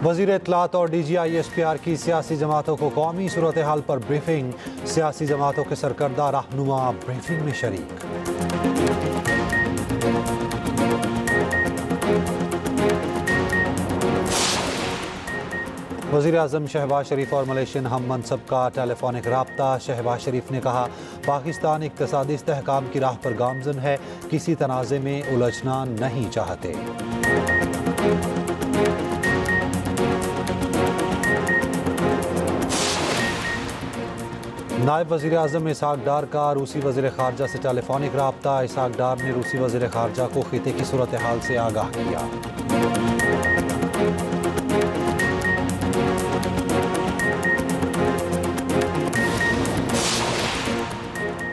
वज़ीर इत्तलात और DGI-SPR की सियासी जमातों को कौमी सूरत हाल पर ब्रीफिंग। सियासी जमातों के सरकर्दा रहनुमा ब्रीफिंग में शरीक। वज़ीर आज़म शहबाज शरीफ और मलेशियन हम मनसब का टेलीफोनिक राब्ता। शहबाज शरीफ ने कहा, पाकिस्तान इक़्तिसादी इस्तेहकाम की राह पर गामज़न है, किसी तनाज़े में उलझना नहीं चाहते। नायब वज़ीर आज़म इसहाक डार का रूसी वज़ीर ख़ारजा से टेलीफोनिक राब्ता। इसहाक डार ने रूसी वज़ीर ख़ारजा को खिते की सूरत हाल से आगाह किया।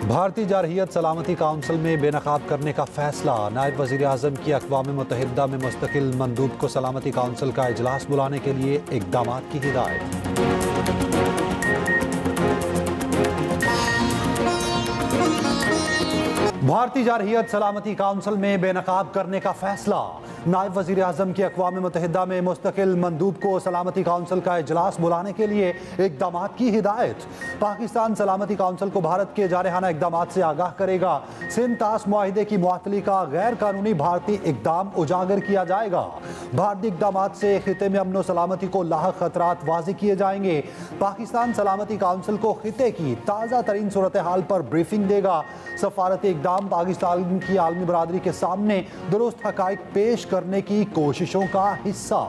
भारतीय जारहियत सलामती काउंसिल में बेनकाब करने का फैसला। नायब वज़ीर आज़म की अक़वाम मुत्तहिदा में मुस्तकिल मंदूब को सलामती काउंसिल का इजलास बुलाने के लिए इक़दामात की हिदायत। भारतीय जारहियत सलामती काउंसिल में बेनकाब करने का फैसला। नायब वज़ीर आज़म की अक़वाम मुत्तहिदा में मुस्तकिल मंदूब को सलामती काउंसिल का इजलास बुलाने के लिए इक़दामात की हिदायत। पाकिस्तान सलामती काउंसिल को भारत के जारहाना इक़दामात से आगाह करेगा। सिंध ताश मुआहिदे की मुअत्तली का गैर कानूनी भारतीय इक़दाम उजागर किया जाएगा। भारतीय इक़दामात से खिते में अमन सलामती को लाहक खतरात वाज़ेह किए जाएंगे। पाकिस्तान सलामती काउंसिल को खिते की ताज़ा तरीन सूरत हाल पर ब्रीफिंग देगा। सफारती इक़दाम पाकिस्तान की आलमी बरादरी के सामने दुरुस्त हक़ाइक़ पेश करने की कोशिशों का हिस्सा।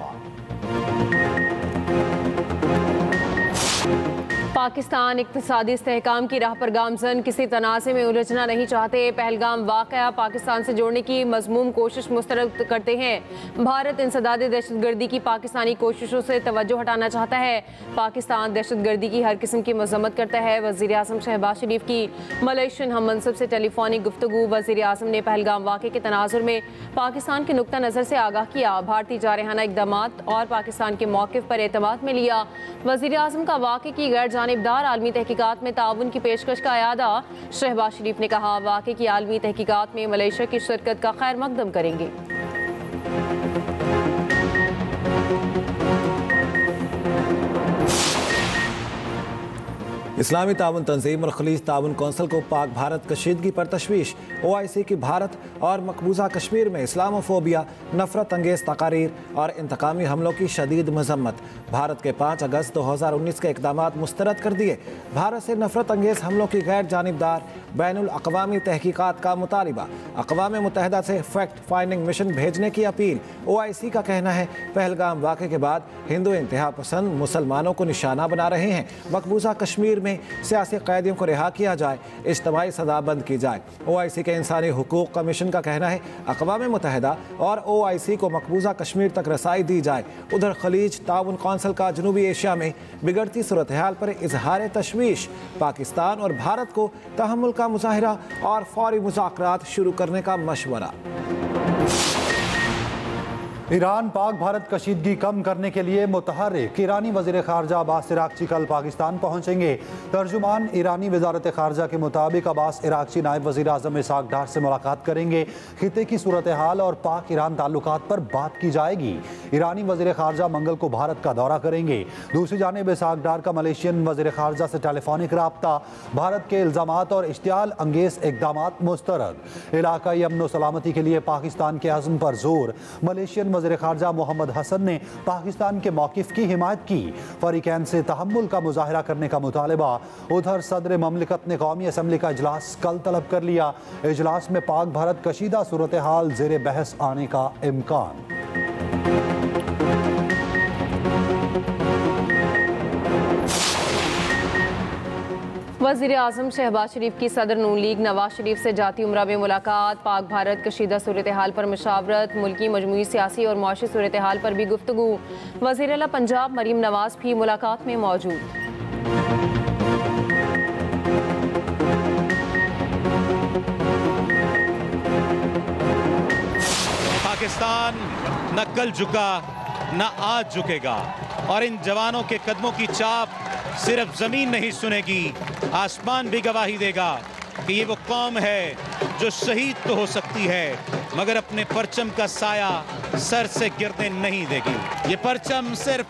पाकिस्तान इक़्तिसादी इस्तेहकाम की राह पर गामज़न, किसी तनाज़े में उलझना नहीं चाहते। पहलगाम वाक़या पाकिस्तान से जोड़ने की मज़मूम कोशिश मुस्तरद करते हैं। भारत इंसदाद दहशतगर्दी की पाकिस्तानी कोशिशों से तवज्जो हटाना चाहता है। पाकिस्तान दहशतगर्दी की हर किस्म की मज़म्मत करता है। वज़ीर आज़म शहबाज शरीफ की मलेशियन हम मनसब से टेलीफोनिक गुफ्तगू। वज़ीर आज़म ने पहलगाम वाक़े के तनाज़ुर में पाकिस्तान के नुक्ता नज़र से आगाह किया। भारतीय जारहाना इक़दामात और पाकिस्तान के मौक़िफ़ पर एतमाद में लिया। वज़ीर आज़म का वाक़े की गैर जानिबदार आलमी तहकीकात में ताउन की पेशकश का अयादा। शहबाज शरीफ ने कहा, वाक़े की आलमी तहकीकात में मलेशिया की शिरकत का खैर मकदम करेंगे। इस्लामी ताउन तंजीम और खलीज ताउन कौंसिल को पाक भारत कशीदगी पर तशवीश। OIC की भारत और मकबूजा कश्मीर में इस्लामोफोबिया, नफरत अंगेज़ तकारीर और इंतकामी हमलों की शदीद मजम्मत। भारत के 5 अगस्त 2019 के इक़दामात मुस्तरद कर दिए। भारत से नफरत अंगेज़ हमलों की गैर जानिबदार बैनुल अक़वामी तहकीकात का मुतालिबा। अक़वाम मुत्तहिदा से फैक्ट फाइंडिंग मिशन भेजने की अपील। OIC का कहना है, पहलगाम वाक़े के बाद हिंदू इंतहा पसंद मुसलमानों को निशाना बना रहे हैं। मकबूजा कश्मीर में सियासी कैदियों को रिहा किया जाए, इज्तिमाई सदाबंद की जाए। OIC के इंसानी हुकूक कमीशन का कहना है, अक़वाम मुत्तहिदा और OIC को मकबूजा कश्मीर तक रसाई दी जाए। उधर खलीज ताउन कौंसिल का जनूबी एशिया में बिगड़ती सूरत हाल पर इजहार तशवीश। पाकिस्तान और भारत को तहम्मुल का मुजाहिरा और फौरी मुज़ाकरात शुरू करने का मशवरा। ईरान पाक भारत कशीदगी कम करने के लिए मुतहर्रिक। ईरानी वज़ीर ख़ारजा अब्बास इराक़ची कल पाकिस्तान पहुँचेंगे। तर्जुमान ईरानी वज़ारत ख़ारजा के मुताबिक अब्बास इराक़ची नायब वज़ीर आज़म इसहाक डार से मुलाकात करेंगे। खिते की सूरत हाल और पाक ईरान ताल्लुकात पर बात की जाएगी। ईरानी वज़ीर ख़ारजा मंगल को भारत का दौरा करेंगे। दूसरी जानिब इसहाक डार का मलेशियन वज़ीर ख़ारजा से टेलीफोनिक राब्ता। भारत के इल्ज़ामात और इश्तियाल अंगेज़ इक़दामात मुस्तरद। इलाक़ाई अमन व सलामती के लिए पाकिस्तान के अज़्म पर जोर। मलेशियन वज़ीर ख़ारजा मोहम्मद हसन ने पाकिस्तान के मौक़िफ़ की हिमायत की। फ़रीक़ैन से तहम्मुल का मुज़ाहिरा करने का मुतालबा। उधर सदर ममलिकत ने कौमी असम्बली का इजलास कल तलब कर लिया। इजलास में पाक भारत कशीदा सूरत हाल ज़ेर बहस आने का इम्कान। वज़ीर आज़म शहबाज शरीफ की सदर नून लीग नवाज शरीफ से जाती उम्रा में मुलाकात। पाक भारत कशीदा सूरत हाल पर मशावरत। मुल्की मजमूई सियासी और मुआशी सूरत हाल पर भी गुफ्तगू। वज़ीर आला पंजाब मरीम नवाज भी मुलाकात में मौजूद। पाकिस्तान न कल झुका न आज झुकेगा और इन जवानों के कदमों की चाप सिर्फ जमीन नहीं सुनेगी, आसमान भी गवाही देगा कि ये वो कौम है जो शहीद तो हो सकती है मगर अपने परचम का साया सर से गिरने नहीं देगी। ये परचम सिर्फ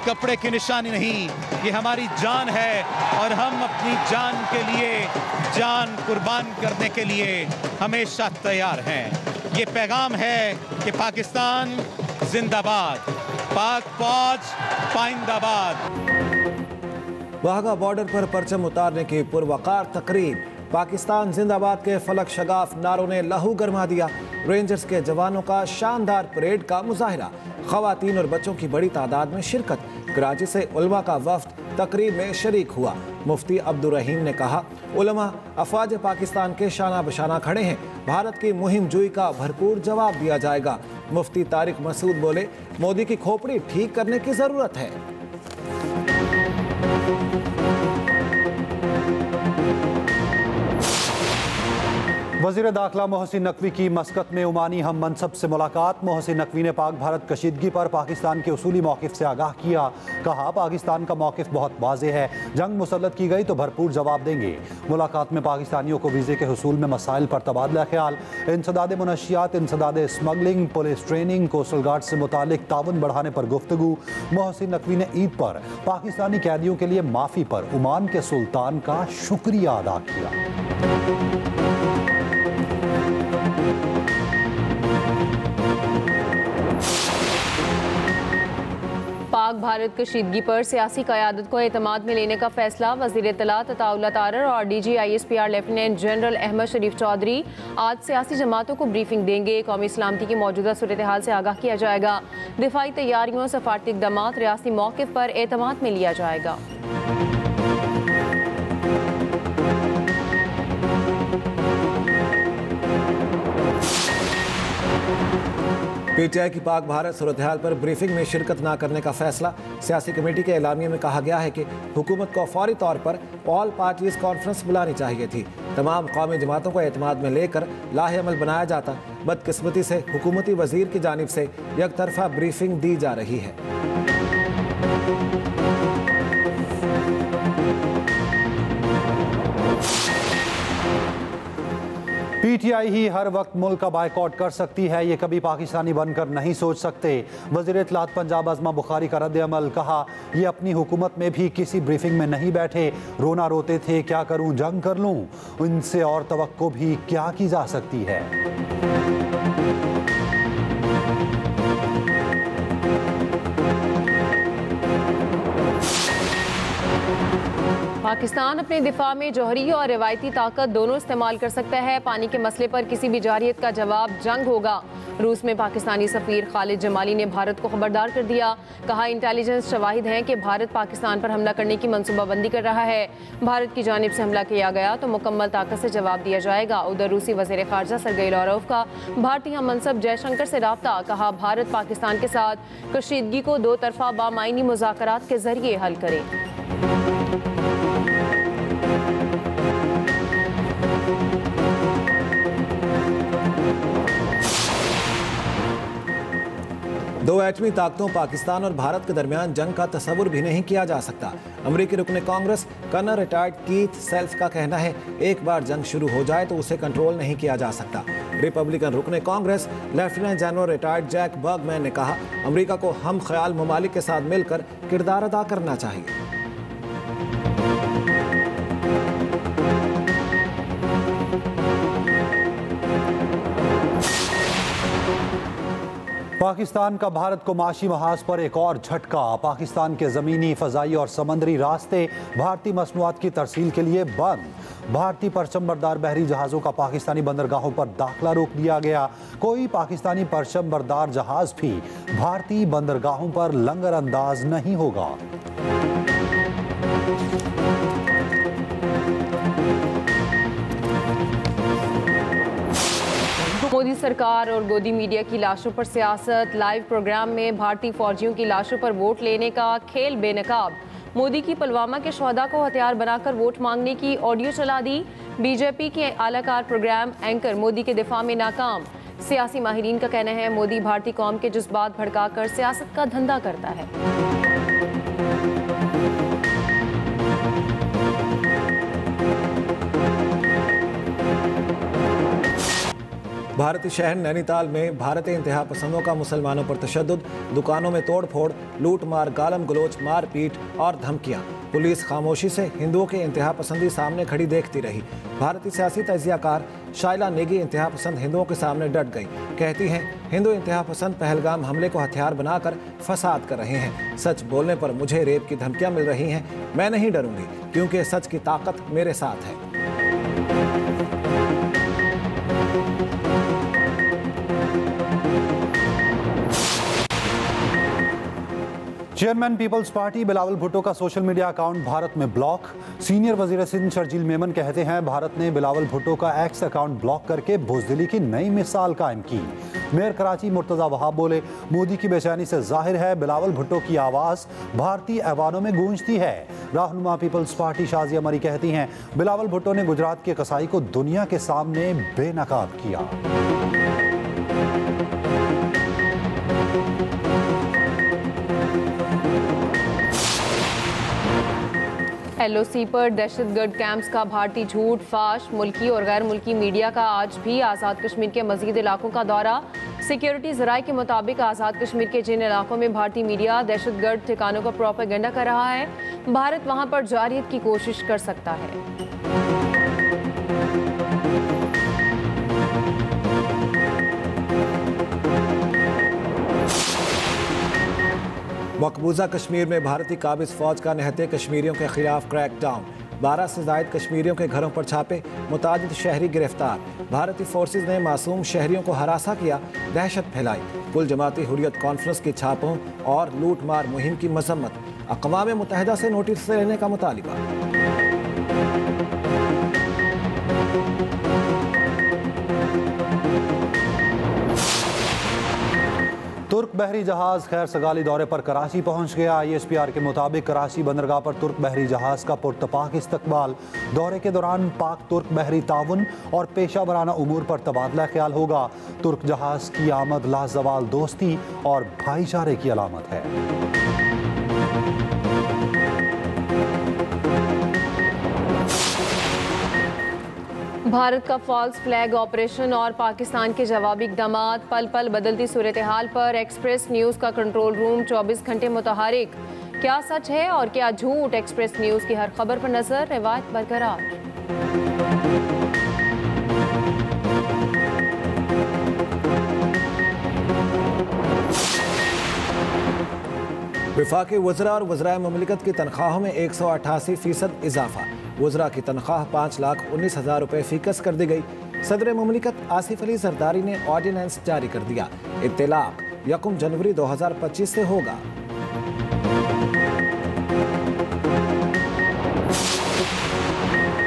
कपड़े की निशानी नहीं, ये हमारी जान है और हम अपनी जान के लिए जान कुर्बान करने के लिए हमेशा तैयार हैं। ये पैगाम है कि पाकिस्तान जिंदाबाद, पाक फौज पाइंदाबाद। वाघा बॉर्डर पर परचम उतारने की पुरवकार तकरीब, पाकिस्तान जिंदाबाद के फलक शगाफ नारों ने लहू गरमा दिया। रेंजर्स के जवानों का शानदार परेड का मुजाहिरा, खवातीन और बच्चों की बड़ी तादाद में शिरकत। कराची से उलमा का वफ्द तकरीब में शरीक हुआ। मुफ्ती अब्दुल रहीम ने कहा, उलमा अफवाज पाकिस्तान के शाना बशाना खड़े हैं, भारत की मुहिम जुई का भरपूर जवाब दिया जाएगा। मुफ्ती तारिक मसूद बोले, मोदी की खोपड़ी ठीक करने की जरूरत है। वज़ीर दाखिला मोहसिन नकवी की मस्कत में उमानी हम मनसब से मुलाकात। मोहसिन नकवी ने पाक भारत कशीदगी पर पाकिस्तान के उसूली मौक़िफ़ से आगाह किया। कहा, पाकिस्तान का मौक़िफ़ बहुत वाज़ेह है, जंग मुसल्लत की गई तो भरपूर जवाब देंगे। मुलाकात में पाकिस्तानियों को वीज़े के हुसूल में मसाइल पर तबादला ख्याल, इंसदाद मुनशियात, इंसदाद smuggling, police training, coastal guard से मुतालिक ताउन बढ़ाने पर गुफ्तगू। मोहसिन नकवी ने ईद पर पाकिस्तानी कैदियों के लिए माफ़ी पर ओमान के सुल्तान का शुक्रिया अदा किया। पाक भारत कशीदगी पर सियासी क़यादत को एतमाद में लेने का फैसला। वज़ीर इत्तलात अताउल्लाह तारर और DG ISPR lieutenant general Ahmed Sharif Chaudhry आज सियासी जमातों को ब्रीफिंग देंगे। कौमी सलामती की मौजूदा सूरत हाल से आगाह किया जाएगा। दिफाई तैयारियों, सफारती इक़दामात, रियासती मौक़िफ़ पर एतमाद में लिया जाएगा। PTI की पाक भारत सूरत हाल पर ब्रीफिंग में शिरकत न करने का फैसला। सियासी कमेटी के एलामिये में कहा गया है कि हुकूमत को फौरी तौर पर ऑल पार्टीज कॉन्फ्रेंस बुलानी चाहिए थी। तमाम कौमी जमातों को एतमाद में लेकर लाहे अमल बनाया जाता। बदकिस्मती से हुकूमती वजीर की जानिब से एक तरफा ब्रीफिंग दी जा रही है। PTI ही हर वक्त मुल्क का बायकॉट कर सकती है, ये कभी पाकिस्तानी बनकर नहीं सोच सकते। वज़ीर इत्तलात पंजाब अज़मा बुखारी का रद्द अमल, कहा, ये अपनी हुकूमत में भी किसी ब्रीफिंग में नहीं बैठे, रोना रोते थे क्या करूं, जंग कर लूं, इनसे और तवक्को भी क्या की जा सकती है। पाकिस्तान अपने दिफा में जौहरी और रिवायती ताकत दोनों इस्तेमाल कर सकता है। पानी के मसले पर किसी भी जारियत का जवाब जंग होगा। रूस में पाकिस्तानी सफ़ीर खालिद जमाली ने भारत को खबरदार कर दिया। कहा, इंटेलिजेंस शवाहिद हैं कि भारत पाकिस्तान पर हमला करने की मनसूबाबंदी कर रहा है। भारत की जानिब से हमला किया गया तो मुकम्मल ताकत से जवाब दिया जाएगा। उधर रूसी वज़ीर ख़ारजा सरगई लारोव का भारतीय मनसब जयशंकर से राब्ता। कहा, भारत पाकिस्तान के साथ कशीदगी को दो तरफा बामायनी मुज़ाकरात के जरिए हल करे। दो एटमी ताकतों पाकिस्तान और भारत के दरमियान जंग का तस्वुर भी नहीं किया जा सकता। अमरीकी रुकने Congress colonel retired Keith Self का कहना है, एक बार जंग शुरू हो जाए तो उसे कंट्रोल नहीं किया जा सकता। रिपब्लिकन रुकने Congress lieutenant general retired Jack Bergman ने कहा, अमरीका को हम ख्याल ममालिक के साथ मिलकर किरदार अदा करना चाहिए। पाकिस्तान का भारत को माशी महाज पर एक और झटका। पाकिस्तान के ज़मीनी, फ़ज़ाई और समंदरी रास्ते भारतीय मसनूआत की तरसील के लिए बंद। भारतीय परचमबरदार बहरी जहाज़ों का पाकिस्तानी बंदरगाहों पर दाखिला रोक दिया गया। कोई पाकिस्तानी परचमबरदार जहाज़ भी भारतीय बंदरगाहों पर लंगर अंदाज नहीं होगा। मोदी सरकार और गोदी मीडिया की लाशों पर सियासत। लाइव प्रोग्राम में भारतीय फौजियों की लाशों पर वोट लेने का खेल बेनकाब। मोदी की पुलवामा के शहदा को हथियार बनाकर वोट मांगने की ऑडियो चला दी। बीजेपी के आलाकार प्रोग्राम एंकर मोदी के दिफा में नाकाम। सियासी माहिरीन का कहना है, मोदी भारतीय कौम के जज्बात भड़काकर सियासत का धंधा करता है। भारतीय शहर नैनीताल में भारतीय इंतहा पसंदों का मुसलमानों पर तशद्दुद, दुकानों में तोड़फोड़, लूट मार, गालम गलोच, मारपीट और धमकियां। पुलिस खामोशी से हिंदुओं की इंतहा पसंदी सामने खड़ी देखती रही। भारतीय सियासी तजियाकार शाइला नेगी इंतहा पसंद हिंदुओं के सामने डट गई। कहती हैं, हिंदू इंतहा पसंद पहलगाम हमले को हथियार बनाकर फसाद कर रहे हैं। सच बोलने पर मुझे रेप की धमकियां मिल रही हैं। मैं नहीं डरूंगी क्योंकि सच की ताकत मेरे साथ है। Chairman peoples party Bilawal Bhutto का सोशल मीडिया अकाउंट भारत में ब्लॉक। सीनियर वजीर सिंध शर्जील मेमन कहते हैं, भारत ने बिलावल भुट्टो का एक्स अकाउंट ब्लॉक करके बुज़दिली की नई मिसाल कायम की। मेयर कराची मुर्तज़ा वहाब बोले, मोदी की बेचैनी से जाहिर है बिलावल भुट्टो की आवाज़ भारतीय ऐवानों में गूंजती है। रहनुमा पीपल्स पार्टी शाजिया मरी कहती हैं, बिलावल भुट्टो ने गुजरात के कसाई को दुनिया के सामने बेनकाब किया। LOC पर दहशतगर्द कैंप्स का भारतीय झूठ फाश। मुल्की और गैर मुल्की मीडिया का आज भी आज़ाद कश्मीर के मज़ीद इलाकों का दौरा। सिक्योरिटी ज़राए के मुताबिक आज़ाद कश्मीर के जिन इलाकों में भारतीय मीडिया दहशतगर्द ठिकानों का प्रोपेगेंडा कर रहा है, भारत वहां पर जारियत की कोशिश कर सकता है। मकबूजा कश्मीर में भारतीय काबिज फौज का निहत्ते कश्मीरियों के खिलाफ क्रैकडाउन। 12 से ज़ायद कश्मीरियों के घरों पर छापे, मुतादिद शहरी गिरफ्तार। भारतीय फोर्सेज ने मासूम शहरियों को हरासा किया, दहशत फैलाई। कुल जमाती हुर्रियत कॉन्फ्रेंस के छापों और लूट मार मुहिम की मजम्मत। अक़वाम मुत्तहिदा से नोटिस लेने का मुतालिबा। तुर्क बहरी जहाज खैर सगाली दौरे पर कराची पहुंच गया। ISPR के मुताबिक कराची बंदरगाह पर तुर्क बहरी जहाज का पुरतपाक इस्तकबाल। दौरे के दौरान पाक तुर्क बहरी ताउन और पेशा वराना उमूर पर तबादला ख्याल होगा। तुर्क जहाज की आमद लाजवाल दोस्ती और भाईचारे की अलामत है। भारत का फॉल्स फ्लैग ऑपरेशन और पाकिस्तान के जवाबी इक़दामात। पल पल बदलती सूरत हाल पर एक्सप्रेस न्यूज़ का कंट्रोल रूम 24 घंटे मुतहरिक। क्या सच है और क्या झूठ, एक्सप्रेस न्यूज़ की हर खबर पर नजर, रिवायत बरकरार। वफाकी वज़रा और वज़राए मुमलिकत की तनख्वाहों में 188% इजाफा। वज़रा की तनख्वाह 5,19,000 रुपये फ़ीकस कर दी गई। सदर मुमलिकत आसिफ अली जरदारी ने ऑर्डिनेंस जारी कर दिया। इत्तलाक 1 जनवरी 2025 से होगा।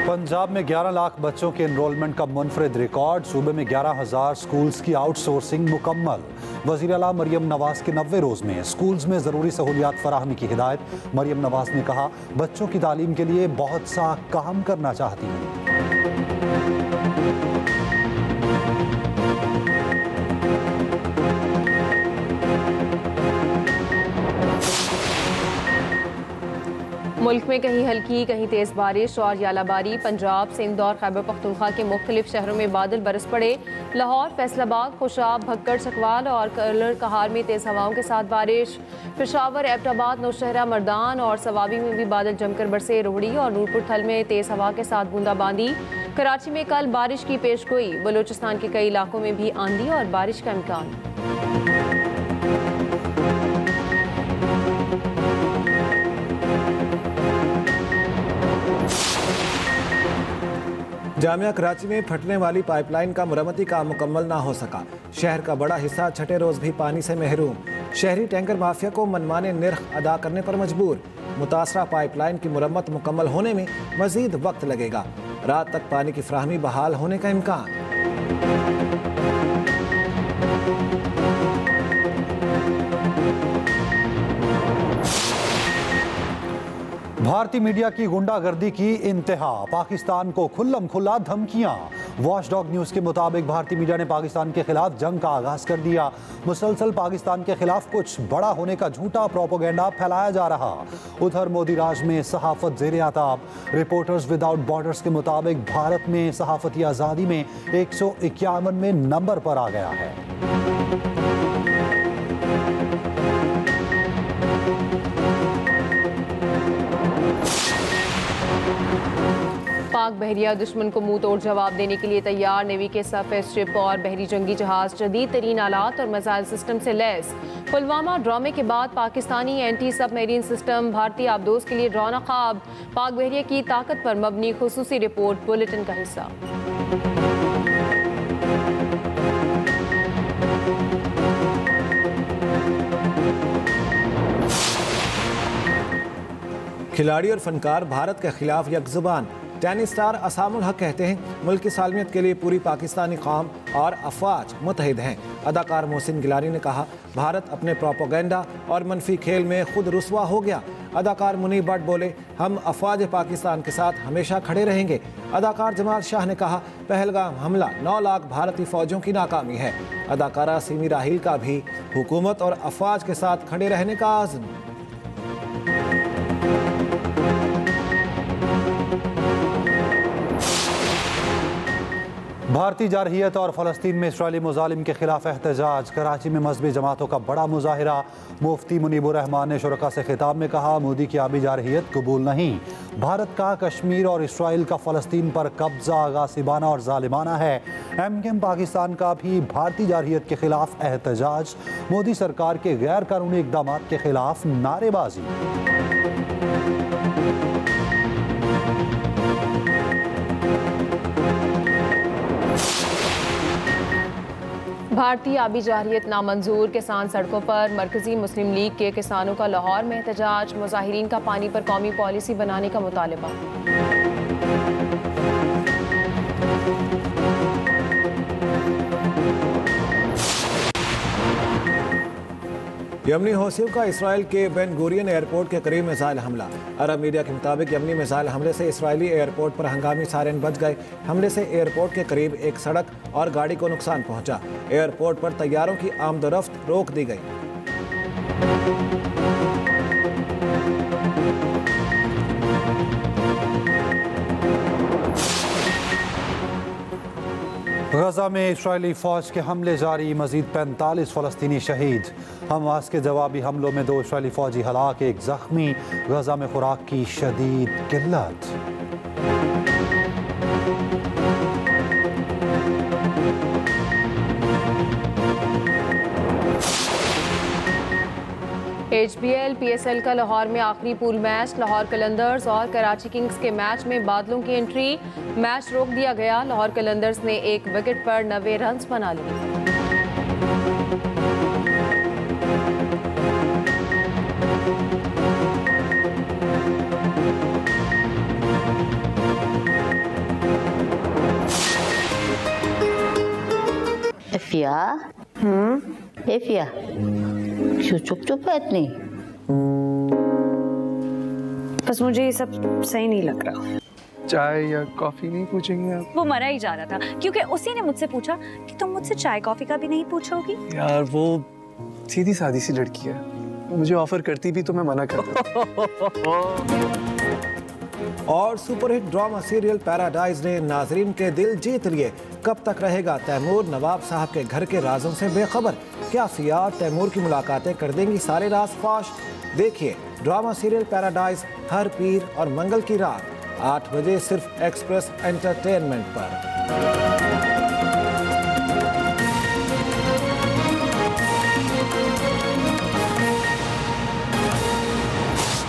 पंजाब में 11 लाख बच्चों के एनरोलमेंट का मुनफरिद रिकॉर्ड। सूबे में 11,000 स्कूल्स की आउटसोर्सिंग मुकम्मल। वज़ीर आला मरियम नवाज के 90 रोज़ में स्कूल्स में ज़रूरी सहूलियात फराहमी की हिदायत। मरियम नवाज ने कहा, बच्चों की तालीम के लिए बहुत सा काम करना चाहती हूँ। मुल्क में कहीं हल्की कहीं तेज़ बारिश और यालाबारी। पंजाब, सिंध और खैबर पख्तूनख्वा के मुख्तलिफ शहरों में बादल बरस पड़े। लाहौर, फैसलाबाद, खुशाब, भक्कड़, चकवाल और कलर कहार में तेज़ हवाओं के साथ बारिश। पेशावर, एबटाबाद, नौशहरा, मर्दान और सवाबी में भी बादल जमकर बरसे। रोहड़ी और नूरपुर थल में तेज़ हवा के साथ बूंदाबांदी। कराची में कल बारिश की पेशगोई। बलूचिस्तान के कई इलाकों में भी आंधी और बारिश का इम्कान। जामिया कराची में फटने वाली पाइपलाइन का मुरम्मती काम मुकम्मल ना हो सका। शहर का बड़ा हिस्सा छठे रोज भी पानी से महरूम। शहरी टैंकर माफिया को मनमाने निर्ख अदा करने पर मजबूर। मुतासरा पाइपलाइन की मुरम्मत मुकम्मल होने में मजीद वक्त लगेगा। रात तक पानी की फ्राहमी बहाल होने का इम्कान। भारतीय मीडिया की गुंडागर्दी की इंतहा। पाकिस्तान को खुल्लम खुल्ला धमकियां। वॉचडॉग न्यूज़ के मुताबिक भारतीय मीडिया ने पाकिस्तान के खिलाफ जंग का आगाज कर दिया। मुसलसल पाकिस्तान के खिलाफ कुछ बड़ा होने का झूठा प्रोपेगेंडा फैलाया जा रहा। उधर मोदी राज में सहाफत ज़ेरे आताब। रिपोर्टर्स विदाउट बॉर्डर्स के मुताबिक भारत में सहाफती आज़ादी में 151वें नंबर पर आ गया है। पाक बहरिया दुश्मन को मुंह तोड़ जवाब देने के लिए तैयार। नेवी के सरफेस शिप और बहरी जंगी जहाज जदीद तरीन आलात और मिसाइल सिस्टम से लैस। पुलवामा ड्रामे के बाद पाकिस्तानी एंटी सबमरीन सिस्टम भारतीय आबदोज के लिए डरावना ख्वाब। पाक बहरिया की ताकत पर मबनी खुसूसी रिपोर्ट बुलेटिन का हिस्सा। खिलाड़ी और फनकार भारत के खिलाफ यकजुबान। टेनिस स्टार असामुल हक कहते हैं मुल्क की सालमियत के लिए पूरी पाकिस्तानी कौम और अफवाज मुतहिद हैं। अदाकार मोहसिन गिलानी ने कहा भारत अपने प्रोपेगेंडा और मनफी खेल में खुद रुसवा हो गया। अदाकार मुनीब भट्ट बोले हम अफवाज पाकिस्तान के साथ हमेशा खड़े रहेंगे। अदाकार जमाल शाह ने कहा पहलगाम हमला 9 लाख भारतीय फौजों की नाकामी है। अदाकारा सिमी राहील का भी हुकूमत और अफवाज के साथ खड़े रहने का आज़म। भारतीय जारहियत और फ़लस्तीन में इस्राएली मुजालिम के खिलाफ एहतजाज। कराची में मजहबी जमातों का बड़ा मुजाहिरा। मुफ्ती मुनीबुर रहमान ने शुरका से खिताब में कहा मोदी की आबी जारहियत कबूल नहीं। भारत का कश्मीर और इसराइल का फ़लस्तीन पर कब्जा गासिबाना और जालिमाना है। MKM पाकिस्तान का भी भारतीय जारहियत के खिलाफ एहतजाज। मोदी सरकार के गैर कानूनी इक़दाम के खिलाफ नारेबाजी। भारतीय आबी जारहियत नामंजूर। किसान सड़कों पर। मरकजी मुस्लिम लीग के किसानों का लाहौर में एहतजाज। मुजाहिरीन का पानी पर कौमी पॉलिसी बनाने का मुतालबा। यमनी हौसियों का इसराइल के बेन गुरियन एयरपोर्ट के करीब मिसाइल हमला। अरब मीडिया के मुताबिक यमनी मिसाइल हमले से इसराइली एयरपोर्ट पर हंगामी सायरन बज गए। हमले से एयरपोर्ट के करीब एक सड़क और गाड़ी को नुकसान पहुंचा। एयरपोर्ट पर तैयारों की आमदोरफ्त रोक दी गई। गजा में इस्राएली फौज के हमले जारी। मजीद 45 फ़लस्तीनी शहीद। हमास के जवाबी हमलों में 2 इस्राएली फौजी हलाक, 1 जख्मी। गजा में खुराक की शदीद किल्लत। HBL PSL का लाहौर में आखिरी पूल मैच। लाहौर कलंदर्स और कराची किंग्स के मैच में बादलों की एंट्री। मैच रोक दिया गया। लाहौर कलंदर्स ने 1 विकेट पर 90 रन बना लिए। एफिया क्यों चुप है इतनी? बस मुझे ये सब सही नहीं लग रहा। चाय या कॉफी नहीं पूछेंगे आप? वो मरा ही जा रहा था क्योंकि उसी ने मुझसे पूछा कि तुम मुझसे चाय कॉफी का भी नहीं पूछोगी। यार वो सीधी सादी सी लड़की है, वो मुझे ऑफर करती भी तो मैं मना करता। और सुपरहिट ड्रामा सीरियल पैराडाइज ने नाजरीन के दिल जीत लिए। कब तक रहेगा तैमूर नवाब साहब के घर के राजों से बेखबर? क्या फिया और तैमूर की मुलाकातें कर देंगी सारे राज फाश? देखिए ड्रामा सीरियल पैराडाइज हर पीर और मंगल की रात 8 बजे सिर्फ एक्सप्रेस एंटरटेनमेंट पर।